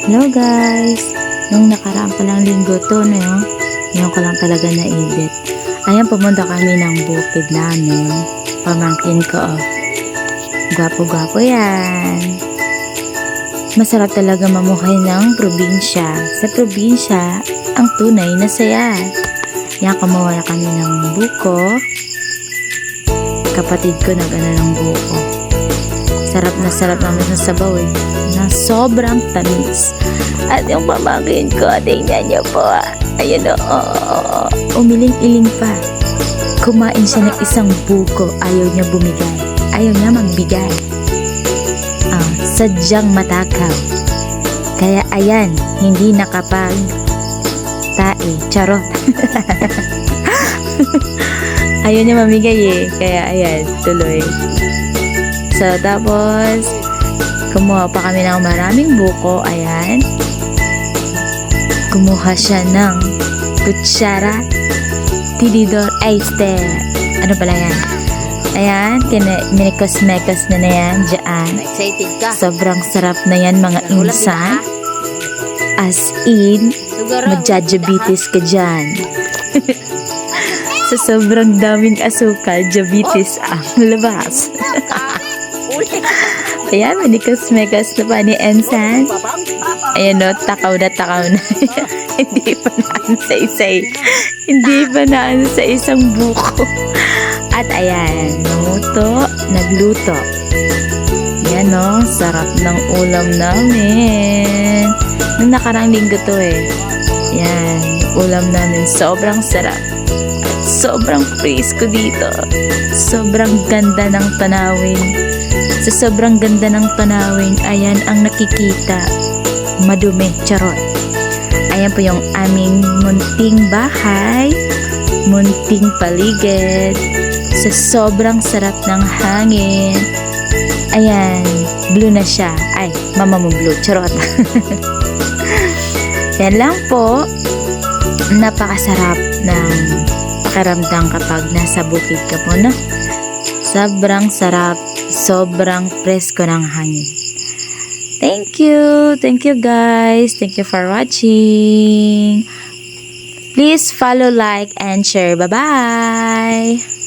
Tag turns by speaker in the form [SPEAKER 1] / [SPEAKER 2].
[SPEAKER 1] Hello guys! Nung nakaraang palang linggo to, no? Ngayon ko lang talaga na-edit. Ayan, pumunta kami ng bukid namin. Pamangkin ko, oh. Gwapo-gwapo yan. Masarap talaga mamuhay ng probinsya. Sa probinsya, ang tunay na saya. Yan, kumuha kami ng buko. Kapatid ko nag-ano ng buko. Sarap naman ng sabaw eh. Na sobrang tamis. At yung pamangkin ko, tingnan niyo po. Ayun o, umiling-iling pa. Kumain siya ng isang buko. Ayaw niya bumigay. Ayaw niya magbigay. Sadyang matakaw. Kaya ayan, hindi nakapag tae. Charot. Ayaw niya mamigay eh. Kaya ayan, tuloy. So, tapos, kumuha pa kami ng maraming buko. Ayan. Kumuha siya ng kutsara, tinidor, este. Ano pala yan? Ayan, minikos-mekos na yan dyan.
[SPEAKER 2] Excited ka?
[SPEAKER 1] Sobrang sarap na yan, mga insan. As in, magja-diabetes ka dyan. Sa sobrang daming asukal, diabetes ang labas. Ayan, minikos-mekos na pa ni Ensan. Ayan o, takaw na. Hindi pa naan sa isay. Hindi pa naan sa isang buko. At ayan, nagluto. Ayan o, sarap ng ulam namin. Nung nakarang linggo to eh. Ayan, ulam namin sobrang sarap. At sobrang presko dito. Sobrang ganda ng tanawin. Sa sobrang ganda ng tanawin, ayan ang nakikita. Madumi, charot. Ayan po yung aming munting bahay, munting paligid. Sa sobrang sarap ng hangin. Ayan, blue na siya. Ay, mama mo blue, charot. Yan lang po. Napakasarap ng pakiramdam kapag nasa bukid ka po, no? Sobrang sarap. Sobrang presko ng hangin. Thank you guys. Thank you for watching. Please follow, like, and share. Bye-bye.